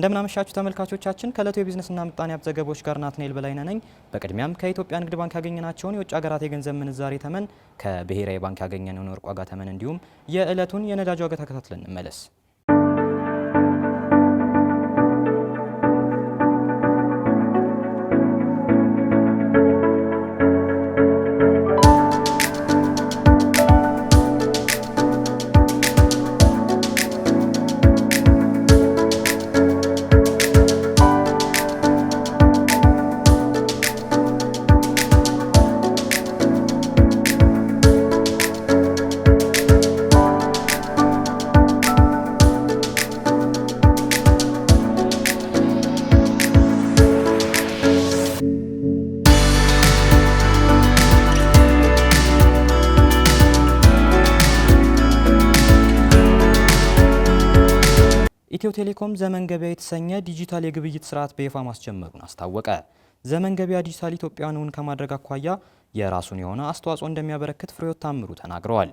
እንደምናመሻችሁ ተመልካቾቻችን ከለቱ የቢዝነስና ምጣኔ ሀብት ዘገባዎች ጋር ናትናኤል በላይነህ ነኝ። በቅድሚያም ከኢትዮጵያ ንግድ ባንክ ያገኘናቸውን የውጭ ሀገራት የገንዘብ ምንዛሬ ተመን፣ ከብሔራዊ ባንክ ያገኘነውን የወርቅ ዋጋ ተመን እንዲሁም የዕለቱን የነዳጅ ዋጋ ተከታትለን እንመለስ። ኢትዮ ቴሌኮም ዘመን ገበያ የተሰኘ ዲጂታል የግብይት ስርዓት በይፋ ማስጀመሩን አስታወቀ። ዘመን ገበያ ዲጂታል ኢትዮጵያን ከማድረግ አኳያ የራሱን የሆነ አስተዋጽኦ እንደሚያበረክት ፍሬህይወት ታምሩ ተናግረዋል።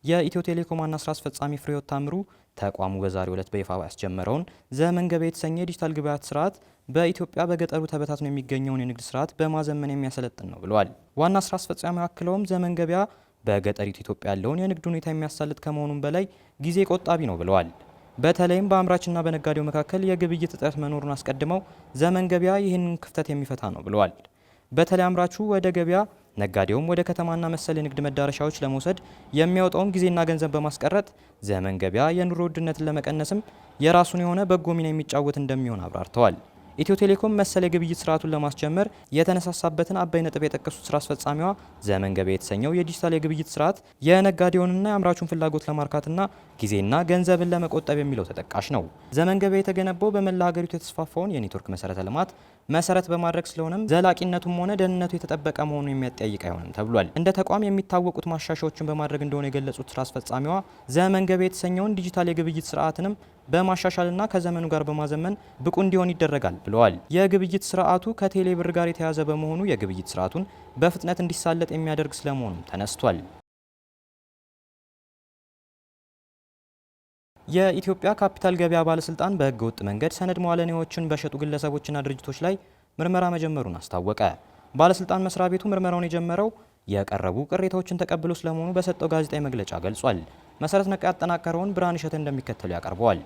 የኢትዮ ቴሌኮም ዋና ስራ አስፈጻሚ ፍሬህይወት ታምሩ ተቋሙ በዛሬው ዕለት በይፋ ያስጀመረውን ዘመን ገበያ የተሰኘ ዲጂታል ግብይት ስርዓት በኢትዮጵያ በገጠሩ ተበታትኖ የሚገኘውን የንግድ ስርዓት በማዘመን የሚያሰለጥን ነው ብለዋል። ዋና ስራ አስፈጻሚው አክለውም ዘመን ገበያ በገጠሪቱ ኢትዮጵያ ያለውን የንግድ ሁኔታ የሚያሳልጥ ከመሆኑም በላይ ጊዜ ቆጣቢ ነው ብለዋል። በተለይም በአምራችና በነጋዴው መካከል የግብይት እጥረት መኖሩን አስቀድመው ዘመን ገበያ ይህንን ክፍተት የሚፈታ ነው ብለዋል። በተለይ አምራቹ ወደ ገበያ፣ ነጋዴውም ወደ ከተማና መሰል የንግድ መዳረሻዎች ለመውሰድ የሚያወጣውን ጊዜና ገንዘብ በማስቀረት ዘመን ገበያ የኑሮ ውድነትን ለመቀነስም የራሱን የሆነ በጎ ሚና የሚጫወት እንደሚሆን አብራርተዋል። ኢትዮ ቴሌኮም መሰል የግብይት ስርዓቱን ለማስጀመር የተነሳሳበትን አበይ ነጥብ የጠቀሱት ስራ አስፈጻሚዋ ዘመን ገበያ የተሰኘው የዲጂታል የግብይት ስርዓት የነጋዴውንና የአምራቹን ፍላጎት ለማርካትና ጊዜና ገንዘብን ለመቆጠብ የሚለው ተጠቃሽ ነው። ዘመን ገበያ የተገነባው በመላ ሀገሪቱ የተስፋፋውን የኔትወርክ መሰረተ ልማት መሰረት በማድረግ ስለሆነም ዘላቂነቱም ሆነ ደህንነቱ የተጠበቀ መሆኑን የሚያጠያይቅ አይሆንም ተብሏል። እንደ ተቋም የሚታወቁት ማሻሻያዎችን በማድረግ እንደሆነ የገለጹት ስራ አስፈጻሚዋ ዘመን ገበያ የተሰኘውን ዲጂታል የግብይት ስርዓትንም በማሻሻልና ከዘመኑ ጋር በማዘመን ብቁ እንዲሆን ይደረጋል ብለዋል። የግብይት ስርዓቱ ከቴሌ ብር ጋር የተያያዘ በመሆኑ የግብይት ስርዓቱን በፍጥነት እንዲሳለጥ የሚያደርግ ስለመሆኑም ተነስቷል። የኢትዮጵያ ካፒታል ገበያ ባለስልጣን በህገ ወጥ መንገድ ሰነድ መዋዕለ ንዋዮችን በሸጡ ግለሰቦችና ድርጅቶች ላይ ምርመራ መጀመሩን አስታወቀ። ባለስልጣን መስሪያ ቤቱ ምርመራውን የጀመረው የቀረቡ ቅሬታዎችን ተቀብሎ ስለመሆኑ በሰጠው ጋዜጣዊ መግለጫ ገልጿል። መሰረት ነቃ ያጠናቀረውን ብርሃን እሸት እንደሚከተሉ ያቀርበዋል።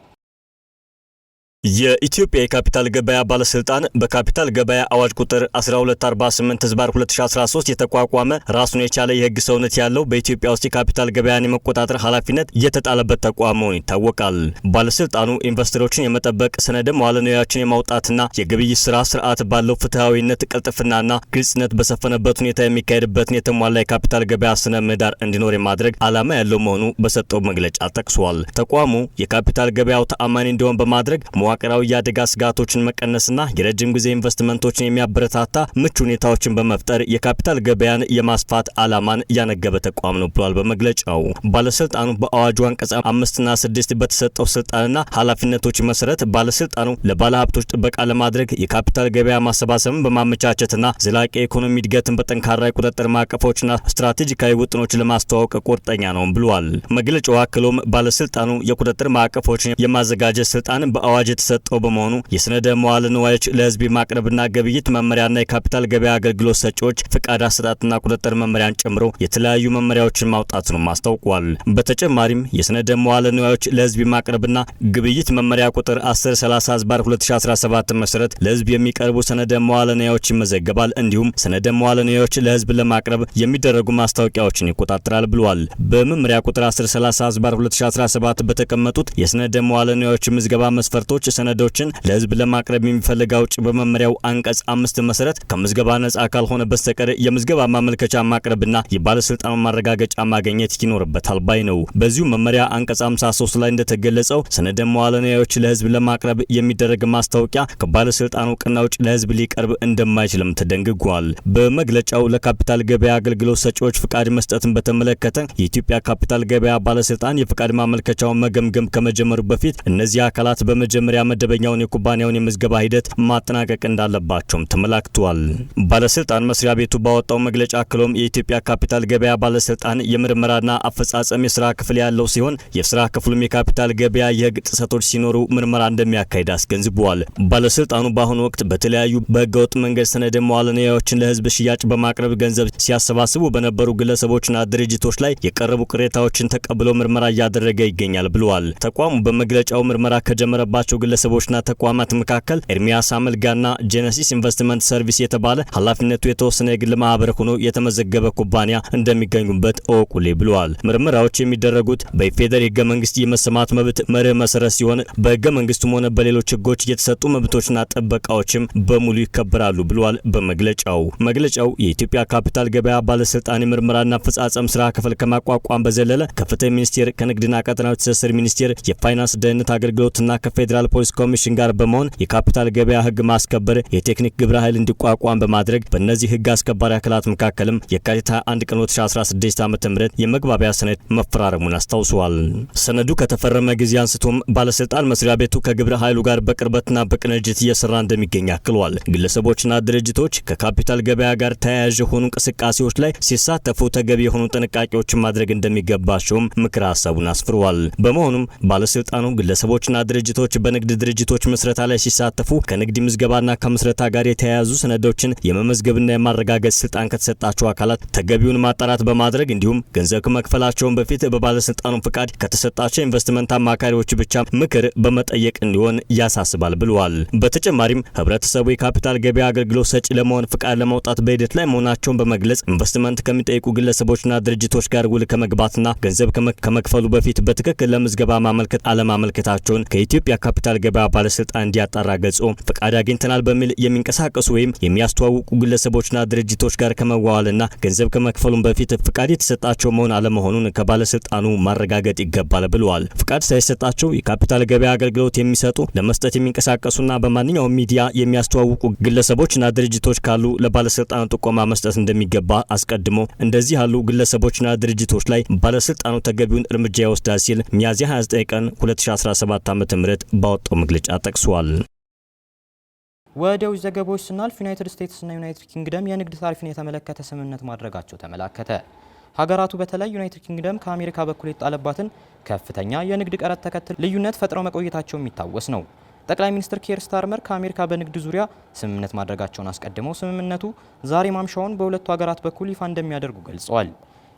የኢትዮጵያ የካፒታል ገበያ ባለስልጣን በካፒታል ገበያ አዋጅ ቁጥር 1248/2013 የተቋቋመ ራሱን የቻለ የህግ ሰውነት ያለው በኢትዮጵያ ውስጥ የካፒታል ገበያን የመቆጣጠር ኃላፊነት የተጣለበት ተቋም መሆኑ ይታወቃል። ባለስልጣኑ ኢንቨስተሮችን የመጠበቅ ሰነደ መዋዕለ ንዋዮችን የማውጣትና የግብይት ስርዓት ባለው ፍትሃዊነት፣ ቅልጥፍናና ግልጽነት በሰፈነበት ሁኔታ የሚካሄድበትን የተሟላ የካፒታል ገበያ ስነ ምህዳር እንዲኖር የማድረግ ዓላማ ያለው መሆኑ በሰጠው መግለጫ ጠቅሷል። ተቋሙ የካፒታል ገበያው ተአማኒ እንዲሆን በማድረግ መዋቅራዊ የአደጋ ስጋቶችን መቀነስና የረጅም ጊዜ ኢንቨስትመንቶችን የሚያበረታታ ምቹ ሁኔታዎችን በመፍጠር የካፒታል ገበያን የማስፋት ዓላማን ያነገበ ተቋም ነው ብሏል። በመግለጫው ባለስልጣኑ በአዋጁ አንቀጽ 5 እና 6 በተሰጠው ስልጣንና ኃላፊነቶች መሰረት ባለስልጣኑ ለባለሀብቶች ጥበቃ ለማድረግ የካፒታል ገበያ ማሰባሰብን በማመቻቸትና ዘላቂ የኢኮኖሚ እድገትን በጠንካራ የቁጥጥር ማዕቀፎችና ስትራቴጂካዊ ውጥኖች ለማስተዋወቅ ቁርጠኛ ነው ብሏል። መግለጫው አክሎም ባለስልጣኑ የቁጥጥር ማዕቀፎችን የማዘጋጀት ስልጣን በአዋጅ የተሰጠው በመሆኑ የሰነደ መዋዕለ ንዋዮች ለህዝብ ማቅረብና ግብይት መመሪያና የካፒታል ገበያ አገልግሎት ሰጪዎች ፍቃድ አሰጣጥና ቁጥጥር መመሪያን ጨምሮ የተለያዩ መመሪያዎችን ማውጣቱን አስታውቋል። በተጨማሪም የሰነደ መዋዕለ ንዋዮች ለህዝብ ማቅረብና ግብይት መመሪያ ቁጥር 1030/2017 መሰረት ለህዝብ የሚቀርቡ ሰነደ መዋዕለ ንዋዮች ይመዘገባል። እንዲሁም ሰነደ መዋዕለ ንዋዮች ለህዝብ ለማቅረብ የሚደረጉ ማስታወቂያዎችን ይቆጣጠራል ብሏል። በመመሪያ ቁጥር 1030/2017 በተቀመጡት የሰነደ መዋዕለ ንዋዮች ምዝገባ መስፈርቶች ሰነዶችን ለህዝብ ለማቅረብ የሚፈልግ አውጪ በመመሪያው አንቀጽ 5 መሰረት ከምዝገባ ነጻ ካልሆነ በስተቀር የምዝገባ ማመልከቻ ማቅረብና የባለስልጣኑ ማረጋገጫ ማግኘት ይኖርበታል ባይ ነው። በዚሁ መመሪያ አንቀጽ 53 ላይ እንደተገለጸው ሰነደ መዋዕለ ንዋዮች ለህዝብ ለማቅረብ የሚደረግ ማስታወቂያ ከባለስልጣኑ እውቅና ውጭ ለህዝብ ሊቀርብ እንደማይችልም ተደንግጓል። በመግለጫው ለካፒታል ገበያ አገልግሎት ሰጪዎች ፍቃድ መስጠትን በተመለከተ የኢትዮጵያ ካፒታል ገበያ ባለስልጣን የፍቃድ ማመልከቻውን መገምገም ከመጀመሩ በፊት እነዚህ አካላት በመጀመሪያ መጀመሪያ መደበኛውን የኩባንያውን የምዝገባ ሂደት ማጠናቀቅ እንዳለባቸውም ተመላክቷል። ባለስልጣን መስሪያ ቤቱ ባወጣው መግለጫ አክሎም የኢትዮጵያ ካፒታል ገበያ ባለስልጣን የምርመራና አፈጻጸም የስራ ክፍል ያለው ሲሆን የስራ ክፍሉም የካፒታል ገበያ የህግ ጥሰቶች ሲኖሩ ምርመራ እንደሚያካሂድ አስገንዝበዋል። ባለስልጣኑ በአሁኑ ወቅት በተለያዩ በህገወጥ መንገድ ሰነደ መዋዕለ ንዋዮችን ለህዝብ ሽያጭ በማቅረብ ገንዘብ ሲያሰባስቡ በነበሩ ግለሰቦችና ድርጅቶች ላይ የቀረቡ ቅሬታዎችን ተቀብሎ ምርመራ እያደረገ ይገኛል ብለዋል። ተቋሙ በመግለጫው ምርመራ ከጀመረባቸው ግለሰቦችና ተቋማት መካከል ኤርሚያስ አመልጋና ጄነሲስ ኢንቨስትመንት ሰርቪስ የተባለ ኃላፊነቱ የተወሰነ የግል ማህበር ሆኖ የተመዘገበ ኩባንያ እንደሚገኙበት እወቁልኝ ብለዋል። ምርመራዎች የሚደረጉት በኢፌዴሪ ህገ መንግስት የመሰማት መብት መርህ መሰረት ሲሆን በህገ መንግስቱም ሆነ በሌሎች ህጎች የተሰጡ መብቶችና ጥበቃዎችም በሙሉ ይከበራሉ ብለዋል። መግለጫው የኢትዮጵያ ካፒታል ገበያ ባለስልጣን የምርመራና አፈጻጸም ስራ ክፍል ከማቋቋም በዘለለ ከፍትህ ሚኒስቴር፣ ከንግድና ቀጠናዊ ትስስር ሚኒስቴር፣ የፋይናንስ ደህንነት አገልግሎትና ከፌዴራል ፖሊስ ኮሚሽን ጋር በመሆን የካፒታል ገበያ ህግ ማስከበር የቴክኒክ ግብረ ኃይል እንዲቋቋም በማድረግ በእነዚህ ህግ አስከባሪ አካላት መካከልም የካቲት 1 ቀን 2016 ዓ.ም የመግባቢያ ሰነድ መፈራረሙን አስታውሷል። ሰነዱ ከተፈረመ ጊዜ አንስቶም ባለስልጣን መስሪያ ቤቱ ከግብረ ኃይሉ ጋር በቅርበትና በቅንጅት እየሰራ እንደሚገኝ አክሏል። ግለሰቦችና ድርጅቶች ከካፒታል ገበያ ጋር ተያያዥ የሆኑ እንቅስቃሴዎች ላይ ሲሳተፉ ተገቢ የሆኑ ጥንቃቄዎችን ማድረግ እንደሚገባቸውም ምክረ ሀሳቡን አስፍሯል። በመሆኑም ባለስልጣኑ ግለሰቦችና ድርጅቶች በንግድ ድርጅቶች ምስረታ ላይ ሲሳተፉ ከንግድ ምዝገባና ከምስረታ ጋር የተያያዙ ሰነዶችን የመመዝገብና የማረጋገጥ ስልጣን ከተሰጣቸው አካላት ተገቢውን ማጣራት በማድረግ እንዲሁም ገንዘብ ከመክፈላቸውን በፊት በባለስልጣኑ ፍቃድ ከተሰጣቸው ኢንቨስትመንት አማካሪዎች ብቻ ምክር በመጠየቅ እንዲሆን ያሳስባል ብለዋል። በተጨማሪም ህብረተሰቡ የካፒታል ገበያ አገልግሎት ሰጪ ለመሆን ፍቃድ ለማውጣት በሂደት ላይ መሆናቸውን በመግለጽ ኢንቨስትመንት ከሚጠይቁ ግለሰቦችና ድርጅቶች ጋር ውል ከመግባትና ገንዘብ ከመክፈሉ በፊት በትክክል ለምዝገባ ማመልከት አለማመልከታቸውን ከኢትዮጵያ ካፒታል ገበያ ባለስልጣን እንዲያጣራ ገልጾ ፍቃድ አግኝተናል በሚል የሚንቀሳቀሱ ወይም የሚያስተዋውቁ ግለሰቦችና ድርጅቶች ጋር ከመዋዋልና ገንዘብ ከመክፈሉም በፊት ፍቃድ የተሰጣቸው መሆን አለመሆኑን ከባለስልጣኑ ማረጋገጥ ይገባል ብለዋል። ፍቃድ ሳይሰጣቸው የካፒታል ገበያ አገልግሎት የሚሰጡ ለመስጠት የሚንቀሳቀሱና በማንኛውም ሚዲያ የሚያስተዋውቁ ግለሰቦችና ድርጅቶች ካሉ ለባለስልጣኑ ጥቆማ መስጠት እንደሚገባ አስቀድሞ እንደዚህ ያሉ ግለሰቦችና ድርጅቶች ላይ ባለስልጣኑ ተገቢውን እርምጃ ይወስዳል ሲል ሚያዝያ 29 ቀን 2017 ዓ.ም ባወጣው መግለጫ ጠቅሷል። ወደ ውጭ ዘገባዎች ስናልፍ ዩናይትድ ስቴትስ እና ዩናይትድ ኪንግደም የንግድ ታሪፍን የተመለከተ ስምምነት ማድረጋቸው ተመላከተ። ሀገራቱ በተለይ ዩናይትድ ኪንግደም ከአሜሪካ በኩል የተጣለባትን ከፍተኛ የንግድ ቀረጥ ተከትሎ ልዩነት ፈጥረው መቆየታቸው የሚታወስ ነው። ጠቅላይ ሚኒስትር ኬር ስታርመር ከአሜሪካ በንግድ ዙሪያ ስምምነት ማድረጋቸውን አስቀድመው ስምምነቱ ዛሬ ማምሻውን በሁለቱ ሀገራት በኩል ይፋ እንደሚያደርጉ ገልጸዋል።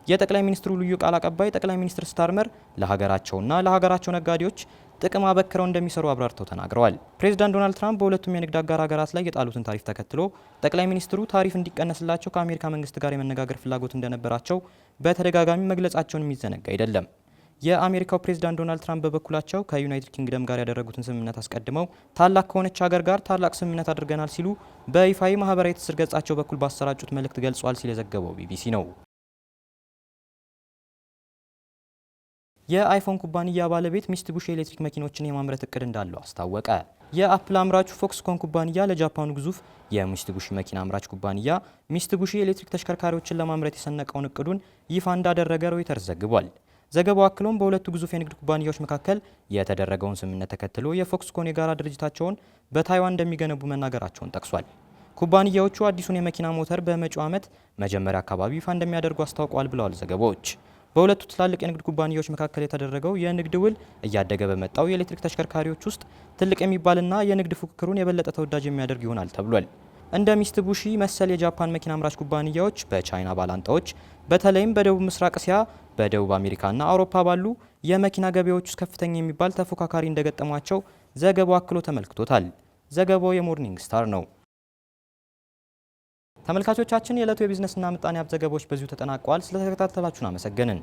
የጠቅላይ ሚኒስትሩ ልዩ ቃል አቀባይ ጠቅላይ ሚኒስትር ስታርመር ለሀገራቸውና ለሀገራቸው ነጋዴዎች ጥቅም አበክረው እንደሚሰሩ አብራርተው ተናግረዋል። ፕሬዚዳንት ዶናልድ ትራምፕ በሁለቱም የንግድ አጋር ሀገራት ላይ የጣሉትን ታሪፍ ተከትሎ ጠቅላይ ሚኒስትሩ ታሪፍ እንዲቀነስላቸው ከአሜሪካ መንግስት ጋር የመነጋገር ፍላጎት እንደነበራቸው በተደጋጋሚ መግለጻቸውን የሚዘነጋ አይደለም። የአሜሪካው ፕሬዝዳንት ዶናልድ ትራምፕ በበኩላቸው ከዩናይትድ ኪንግደም ጋር ያደረጉትን ስምምነት አስቀድመው ታላቅ ከሆነች ሀገር ጋር ታላቅ ስምምነት አድርገናል ሲሉ በይፋዊ ማህበራዊ ትስስር ገጻቸው በኩል ባሰራጩት መልእክት ገልጿል ሲል የዘገበው ቢቢሲ ነው። የአይፎን ኩባንያ ባለቤት ሚትሱቢሺ የኤሌክትሪክ መኪኖችን የማምረት እቅድ እንዳለው አስታወቀ። የአፕል አምራቹ ፎክስኮን ኩባንያ ለጃፓኑ ግዙፍ የሚትሱቢሺ መኪና አምራች ኩባንያ ሚትሱቢሺ የኤሌክትሪክ ተሽከርካሪዎችን ለማምረት የሰነቀውን እቅዱን ይፋ እንዳደረገ ሮይተርስ ዘግቧል። ዘገባው አክሎም በሁለቱ ግዙፍ የንግድ ኩባንያዎች መካከል የተደረገውን ስምምነት ተከትሎ የፎክስኮን የጋራ ድርጅታቸውን በታይዋን እንደሚገነቡ መናገራቸውን ጠቅሷል። ኩባንያዎቹ አዲሱን የመኪና ሞተር በመጪው ዓመት መጀመሪያ አካባቢ ይፋ እንደሚያደርጉ አስታውቀዋል ብለዋል ዘገባዎች። በሁለቱ ትላልቅ የንግድ ኩባንያዎች መካከል የተደረገው የንግድ ውል እያደገ በመጣው የኤሌክትሪክ ተሽከርካሪዎች ውስጥ ትልቅ የሚባልና የንግድ ፉክክሩን የበለጠ ተወዳጅ የሚያደርግ ይሆናል ተብሏል። እንደ ሚትሱቢሺ መሰል የጃፓን መኪና አምራች ኩባንያዎች በቻይና ባላንጣዎች በተለይም በደቡብ ምስራቅ እስያ፣ በደቡብ አሜሪካና አውሮፓ ባሉ የመኪና ገበያዎች ውስጥ ከፍተኛ የሚባል ተፎካካሪ እንደገጠሟቸው ዘገባው አክሎ ተመልክቶታል። ዘገባው የሞርኒንግ ስታር ነው። ተመልካቾቻችን የዕለቱ የቢዝነስና ምጣኔ ሀብት ዘገባዎች በዚሁ ተጠናቀዋል። ስለተከታተላችሁን አመሰገንን።